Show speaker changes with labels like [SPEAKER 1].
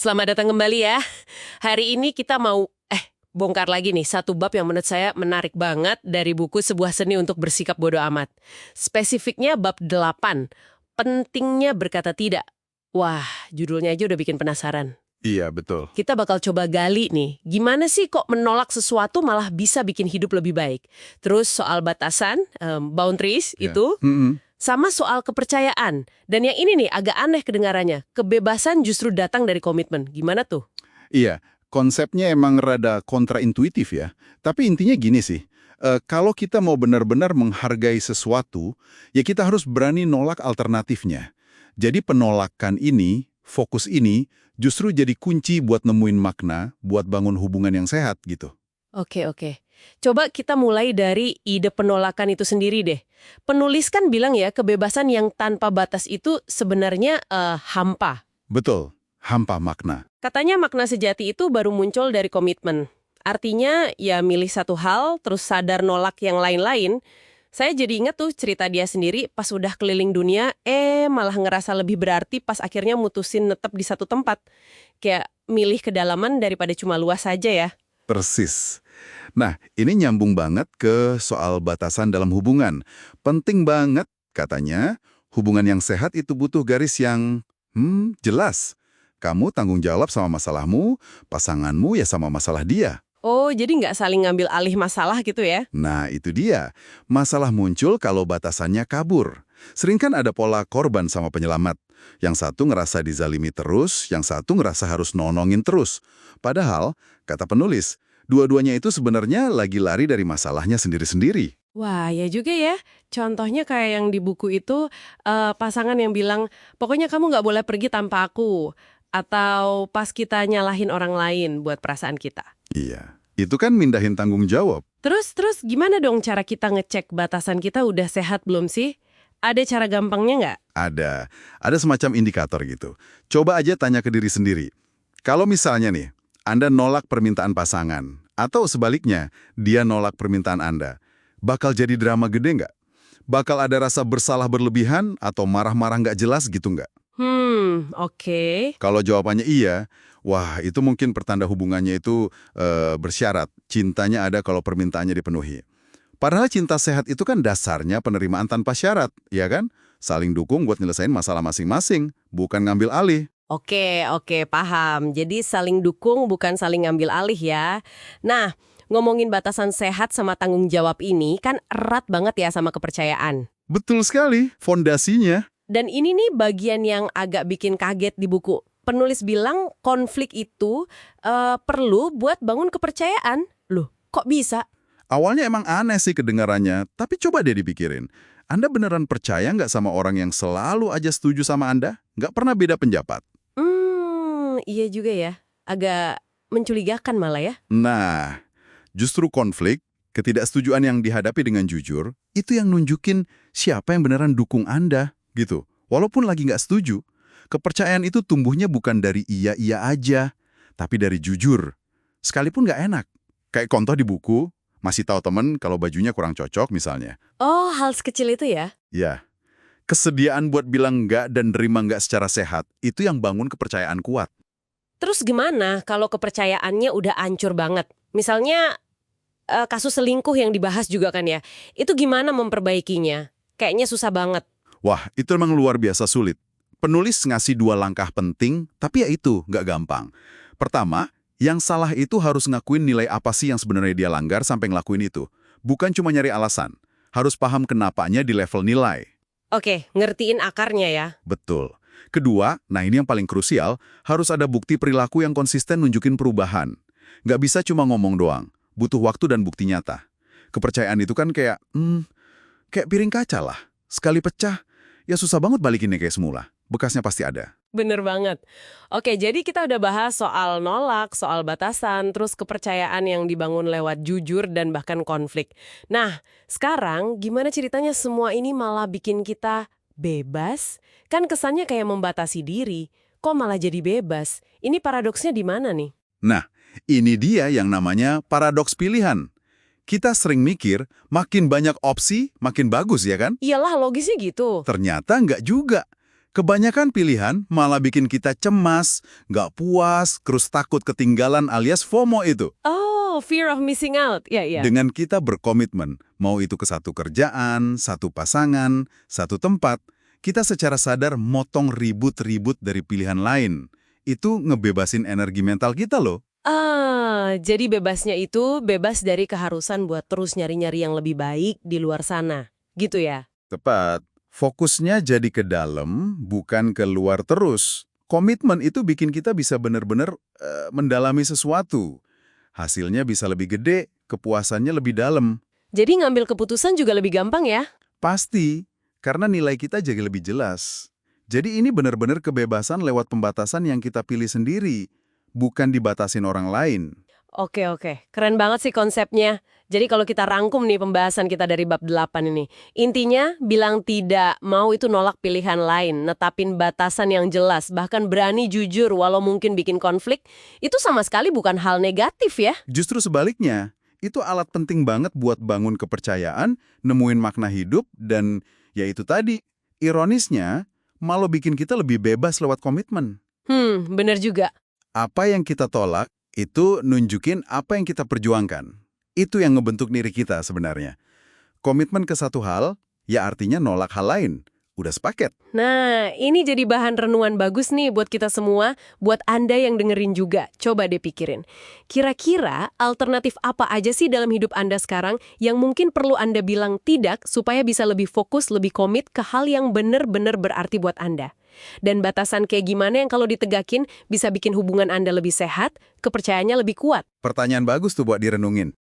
[SPEAKER 1] Selamat datang kembali ya. Hari ini kita mau bongkar lagi nih satu bab yang menurut saya menarik banget dari buku Sebuah Seni untuk Bersikap Bodoh Amat. Spesifiknya bab 8, pentingnya berkata tidak. Wah, judulnya aja udah bikin penasaran.
[SPEAKER 2] Iya, betul.
[SPEAKER 1] Kita bakal coba gali nih, gimana sih kok menolak sesuatu malah bisa bikin hidup lebih baik. Terus soal batasan, boundaries
[SPEAKER 2] Ya.
[SPEAKER 1] itu, sama soal kepercayaan. Dan yang ini nih agak aneh kedengarannya, kebebasan justru datang dari komitmen. Gimana tuh?
[SPEAKER 2] Iya, konsepnya emang rada kontraintuitif ya. Tapi intinya gini sih, kalau kita mau benar-benar menghargai sesuatu, ya kita harus berani nolak alternatifnya. Jadi penolakan ini, fokus ini, justru jadi kunci buat nemuin makna, buat bangun hubungan yang sehat gitu.
[SPEAKER 1] Oke. Coba kita mulai dari ide penolakan itu sendiri deh. Penulis kan bilang ya, kebebasan yang tanpa batas itu sebenarnya hampa.
[SPEAKER 2] Betul, hampa makna.
[SPEAKER 1] Katanya makna sejati itu baru muncul dari komitmen. Artinya ya milih satu hal, terus sadar nolak yang lain-lain. Saya jadi ingat tuh cerita dia sendiri pas udah keliling dunia, malah ngerasa lebih berarti pas akhirnya mutusin netep di satu tempat. Kayak milih kedalaman daripada cuma luas saja ya.
[SPEAKER 2] Persis. Nah, ini nyambung banget ke soal batasan dalam hubungan. Penting banget, katanya, hubungan yang sehat itu butuh garis yang, jelas. Kamu tanggung jawab sama masalahmu, pasanganmu ya sama masalah dia.
[SPEAKER 1] Oh, jadi nggak saling ngambil alih masalah gitu ya?
[SPEAKER 2] Nah, itu dia. Masalah muncul kalau batasannya kabur. Sering kan ada pola korban sama penyelamat. Yang satu ngerasa dizalimi terus, yang satu ngerasa harus nolongin terus. Padahal, kata penulis, dua-duanya itu sebenarnya lagi lari dari masalahnya sendiri-sendiri.
[SPEAKER 1] Wah, ya juga ya. Contohnya kayak yang di buku itu, pasangan yang bilang, pokoknya kamu nggak boleh pergi tanpa aku. Atau pas kita nyalahin orang lain buat perasaan kita.
[SPEAKER 2] Iya, itu kan mindahin tanggung jawab.
[SPEAKER 1] Terus gimana dong cara kita ngecek batasan kita udah sehat belum sih? Ada cara gampangnya nggak?
[SPEAKER 2] Ada semacam indikator gitu. Coba aja tanya ke diri sendiri. Kalau misalnya nih, Anda nolak permintaan pasangan, atau sebaliknya, dia nolak permintaan Anda, bakal jadi drama gede nggak? Bakal ada rasa bersalah berlebihan atau marah-marah nggak jelas gitu nggak?
[SPEAKER 1] Oke.
[SPEAKER 2] Kalau jawabannya iya, wah itu mungkin pertanda hubungannya itu bersyarat. Cintanya ada kalau permintaannya dipenuhi. Padahal cinta sehat itu kan dasarnya penerimaan tanpa syarat, ya kan? Saling dukung buat nyelesain masalah masing-masing, bukan ngambil alih.
[SPEAKER 1] Oke, paham. Jadi saling dukung bukan saling ngambil alih ya. Nah, ngomongin batasan sehat sama tanggung jawab ini kan erat banget ya sama kepercayaan.
[SPEAKER 2] Betul sekali, fondasinya.
[SPEAKER 1] Dan ini nih bagian yang agak bikin kaget di buku. Penulis bilang konflik itu perlu buat bangun kepercayaan. Loh, kok bisa?
[SPEAKER 2] Awalnya emang aneh sih kedengarannya, tapi coba deh dipikirin. Anda beneran percaya nggak sama orang yang selalu aja setuju sama Anda? Nggak pernah beda pendapat?
[SPEAKER 1] Iya juga ya. Agak mencurigakan malah ya.
[SPEAKER 2] Nah, justru konflik, ketidaksetujuan yang dihadapi dengan jujur, itu yang nunjukin siapa yang beneran dukung Anda, gitu. Walaupun lagi nggak setuju, kepercayaan itu tumbuhnya bukan dari iya-iya aja, tapi dari jujur. Sekalipun nggak enak. Kayak contoh di buku, masih tahu temen kalau bajunya kurang cocok misalnya.
[SPEAKER 1] Oh, hal sekecil itu ya?
[SPEAKER 2] Ya, kesediaan buat bilang nggak dan nerima nggak secara sehat, itu yang bangun kepercayaan kuat.
[SPEAKER 1] Terus gimana kalau kepercayaannya udah hancur banget? Misalnya kasus selingkuh yang dibahas juga kan ya. Itu gimana memperbaikinya? Kayaknya susah banget.
[SPEAKER 2] Wah, itu memang luar biasa sulit. Penulis ngasih 2 langkah penting, tapi ya itu, nggak gampang. Pertama, yang salah itu harus ngakuin nilai apa sih yang sebenarnya dia langgar sampai ngelakuin itu. Bukan cuma nyari alasan. Harus paham kenapanya di level nilai.
[SPEAKER 1] Oke, ngertiin akarnya ya.
[SPEAKER 2] Betul. Kedua, nah ini yang paling krusial, harus ada bukti perilaku yang konsisten nunjukin perubahan. Nggak bisa cuma ngomong doang. Butuh waktu dan bukti nyata. Kepercayaan itu kan kayak piring kaca lah. Sekali pecah, ya susah banget balikinnya kayak semula. Bekasnya pasti ada.
[SPEAKER 1] Bener banget. Oke, jadi kita udah bahas soal nolak, soal batasan, terus kepercayaan yang dibangun lewat jujur dan bahkan konflik. Nah, sekarang gimana ceritanya semua ini malah bikin kita bebas? Kan kesannya kayak membatasi diri. Kok malah jadi bebas? Ini paradoksnya di mana nih?
[SPEAKER 2] Nah, ini dia yang namanya paradoks pilihan. Kita sering mikir, makin banyak opsi, makin bagus ya kan?
[SPEAKER 1] Iyalah logisnya gitu.
[SPEAKER 2] Ternyata nggak juga. Kebanyakan pilihan malah bikin kita cemas, nggak puas, terus takut ketinggalan alias FOMO itu.
[SPEAKER 1] Oh, fear of missing out. Ya, ya.
[SPEAKER 2] Dengan kita berkomitmen, mau itu ke satu kerjaan, satu pasangan, satu tempat, kita secara sadar motong ribut-ribut dari pilihan lain. Itu ngebebasin energi mental kita loh.
[SPEAKER 1] Jadi bebasnya itu bebas dari keharusan buat terus nyari-nyari yang lebih baik di luar sana. Gitu ya?
[SPEAKER 2] Tepat. Fokusnya jadi ke dalam, bukan ke luar terus. Komitmen itu bikin kita bisa benar-benar mendalami sesuatu. Hasilnya bisa lebih gede, kepuasannya lebih dalam.
[SPEAKER 1] Jadi ngambil keputusan juga lebih gampang ya?
[SPEAKER 2] Pasti, karena nilai kita jadi lebih jelas. Jadi ini benar-benar kebebasan lewat pembatasan yang kita pilih sendiri, bukan dibatasin orang lain.
[SPEAKER 1] Oke, keren banget sih konsepnya. Jadi kalau kita rangkum nih pembahasan kita dari bab 8 ini. Intinya, bilang tidak mau itu nolak pilihan lain, netapin batasan yang jelas, bahkan berani jujur walau mungkin bikin konflik, itu sama sekali bukan hal negatif ya.
[SPEAKER 2] Justru sebaliknya, itu alat penting banget buat bangun kepercayaan, nemuin makna hidup, dan ya itu tadi, ironisnya, malah bikin kita lebih bebas lewat komitmen.
[SPEAKER 1] Bener juga.
[SPEAKER 2] Apa yang kita tolak, itu nunjukin apa yang kita perjuangkan. Itu yang ngebentuk diri kita sebenarnya. Komitmen ke satu hal, ya artinya nolak hal lain. Udah sepaket.
[SPEAKER 1] Nah, ini jadi bahan renungan bagus nih buat kita semua, buat Anda yang dengerin juga. Coba deh pikirin. Kira-kira alternatif apa aja sih dalam hidup Anda sekarang yang mungkin perlu Anda bilang tidak supaya bisa lebih fokus, lebih komit ke hal yang benar-benar berarti buat Anda? Dan batasan kayak gimana yang kalau ditegakin bisa bikin hubungan Anda lebih sehat, kepercayaannya lebih kuat?
[SPEAKER 2] Pertanyaan bagus tuh buat direnungin.